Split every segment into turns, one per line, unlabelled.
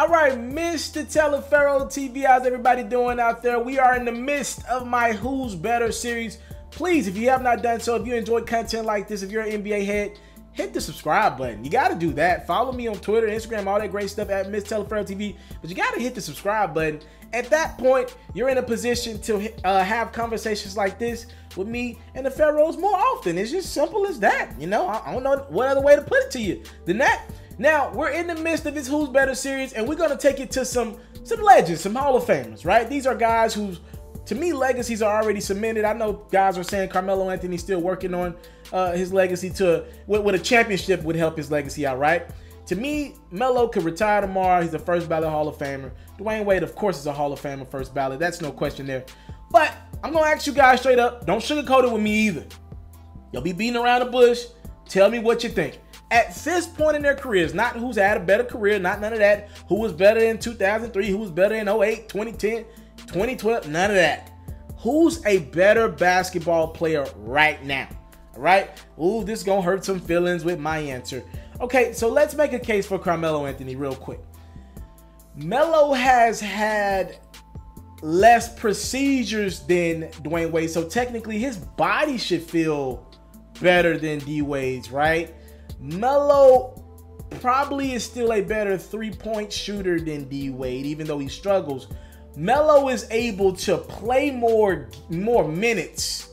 All right, Mr. TALIAFERRO TV, how's everybody doing out there? We are in the midst of my Who's Better series. Please, if you have not done so, if you enjoy content like this, if you're an NBA head, hit the subscribe button. You got to do that. Follow me on Twitter, Instagram, all that great stuff at Mr. TALIAFERRO TV. But you got to hit the subscribe button. At that point, you're in a position to have conversations like this with me and the Ferros more often. It's just simple as that. You know, I don't know what other way to put it to you than that. Now, we're in the midst of this Who's Better series, and we're going to take it to some legends, some Hall of Famers, right? These are guys whose, to me, legacies are already cemented. I know guys are saying Carmelo Anthony's still working on his legacy with a championship would help his legacy out, right? To me, Melo could retire tomorrow. He's the first ballot Hall of Famer. Dwyane Wade, of course, is a Hall of Famer first ballot. That's no question there. But I'm going to ask you guys straight up. Don't sugarcoat it with me either. You'll be beating around the bush. Tell me what you think. At this point in their careers, not who's had a better career, not none of that. Who was better in 2003, who was better in 08, 2010, 2012, none of that. Who's a better basketball player right now? All right? Ooh, this is going to hurt some feelings with my answer. Okay, so let's make a case for Carmelo Anthony real quick. Melo has had less procedures than Dwyane Wade, so technically his body should feel better than D-Wade's, right? Melo probably is still a better three-point shooter than D-Wade, even though he struggles. Melo is able to play more minutes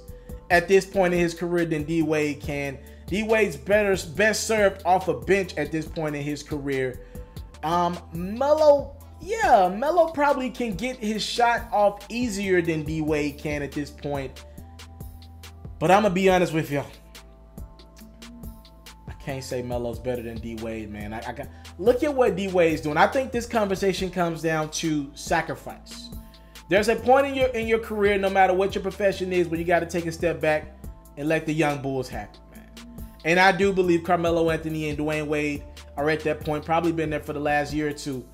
at this point in his career than D-Wade can. D-Wade's best served off a bench at this point in his career. Melo probably can get his shot off easier than D-Wade can at this point. But I'm going to be honest with you. I can't say Melo's better than D-Wade, man. Look at what D-Wade's doing. I think this conversation comes down to sacrifice. There's a point in your career, no matter what your profession is, where you got to take a step back and let the young bulls happen, man. And I do believe Carmelo Anthony and Dwyane Wade are at that point, probably been there for the last year or two.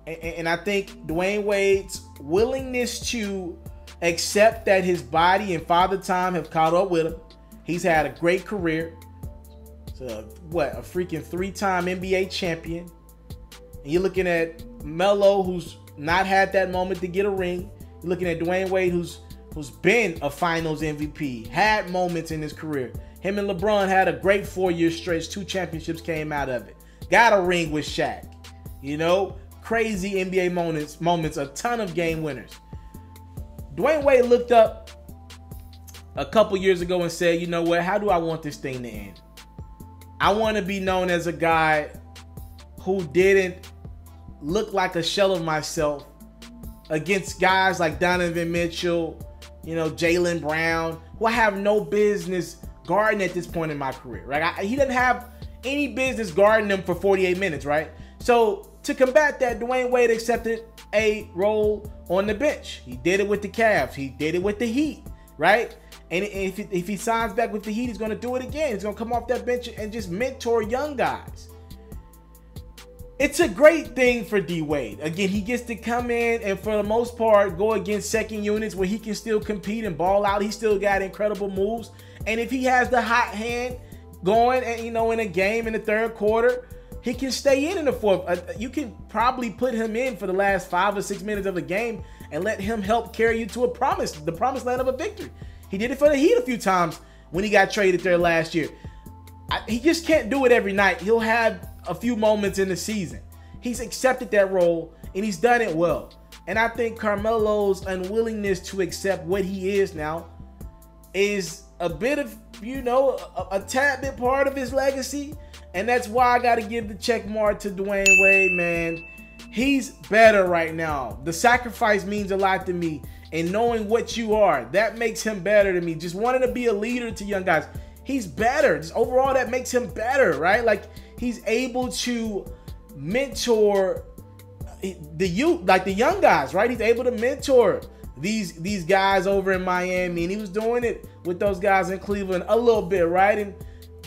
And I think Dwyane Wade's willingness to accept that his body and father time have caught up with him. He's had a great career. So, a freaking three-time NBA champion. And you're looking at Melo, who's not had that moment to get a ring. You're looking at Dwyane Wade, who's been a Finals MVP, had moments in his career. Him and LeBron had a great 4-year stretch. 2 championships came out of it. Got a ring with Shaq. You know, crazy NBA moments, a ton of game winners. Dwyane Wade looked up a couple years ago and said, you know what, how do I want this thing to end? I want to be known as a guy who didn't look like a shell of myself against guys like Donovan Mitchell, you know, Jaylen Brown, who I have no business guarding at this point in my career, right? He didn't have any business guarding them for 48 minutes, right? So to combat that, Dwyane Wade accepted a role on the bench. He did it with the Cavs. He did it with the Heat, right? And if he signs back with the Heat, he's going to do it again. He's going to come off that bench and just mentor young guys. It's a great thing for D-Wade. Again, he gets to come in and for the most part go against second units where he can still compete and ball out. He still got incredible moves. And if he has the hot hand going, and you know, in a game in the third quarter, he can stay in the fourth. You can probably put him in for the last 5 or 6 minutes of a game and let him help carry you to the promised land of a victory. He did it for the Heat a few times when he got traded there last year. He just can't do it every night. He'll have a few moments in the season. He's accepted that role, and he's done it well. And I think Carmelo's unwillingness to accept what he is now is a bit of, you know, a tad bit part of his legacy. And that's why I got to give the check mark to Dwyane Wade, man. He's better right now. The sacrifice means a lot to me. And knowing what you are, that makes him better to me. Just wanting to be a leader to young guys. He's better. Just overall, that makes him better, right? Like, he's able to mentor the youth, like the young guys, right? He's able to mentor these guys over in Miami. And he was doing it with those guys in Cleveland a little bit, right? And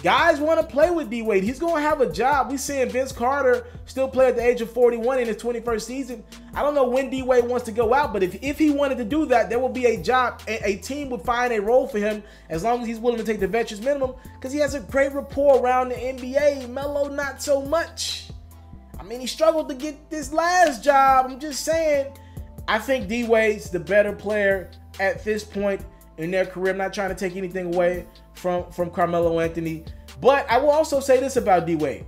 guys want to play with D-Wade. He's going to have a job. We seeing Vince Carter still play at the age of 41 in his 21st season. I don't know when D-Wade wants to go out, but if he wanted to do that, there will be a job. A team would find a role for him as long as he's willing to take the veterans minimum because he has a great rapport around the NBA. Melo, not so much. I mean, he struggled to get this last job. I'm just saying, I think D-Wade's the better player at this point in their career. I'm not trying to take anything away from Carmelo Anthony, but I will also say this about D-Wade.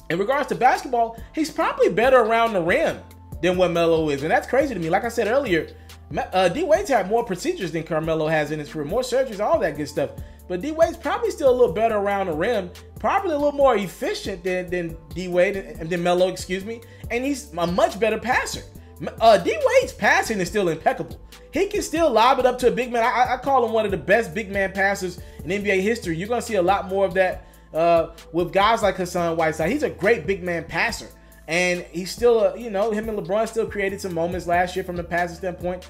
In regards to basketball, he's probably better around the rim than what Melo is, and that's crazy to me. Like I said earlier, D-Wade's had more procedures than Carmelo has in his career, more surgeries, all that good stuff. But D-Wade's probably still a little better around the rim, probably a little more efficient than D-Wade and than Melo, excuse me, and he's a much better passer. D-Wade's passing is still impeccable. He can still lob it up to a big man. I call him one of the best big man passers in NBA history. You're going to see a lot more of that with guys like Hassan Whiteside. He's a great big man passer. And he's still, you know, him and LeBron still created some moments last year from the passing standpoint.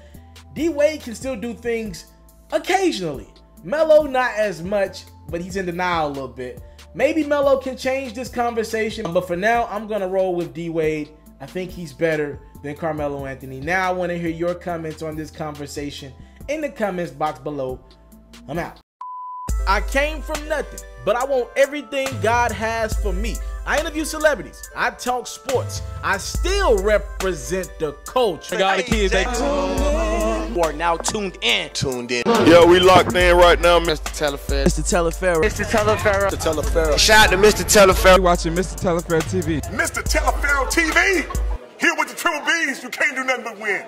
D-Wade can still do things occasionally. Melo, not as much, but he's in denial a little bit. Maybe Melo can change this conversation, but for now, I'm going to roll with D-Wade. I think he's better than Carmelo Anthony. Now I want to hear your comments on this conversation in the comments box below. I'm out. I came from nothing, but I want everything God has for me. I interview celebrities. I talk sports. I still represent the culture.
I got the kids. They are now tuned in.
Yo, we locked in right now, Mr.
TALIAFERRO'S. Mr. TALIAFERRO'S.
Mr. TALIAFERRO. Mr. TALIAFERRO. Shout out to Mr. TALIAFERRO.
You're watching Mr. TALIAFERRO TV.
Mr. TALIAFERRO TV. Here with the triple B's, you can't do nothing but win.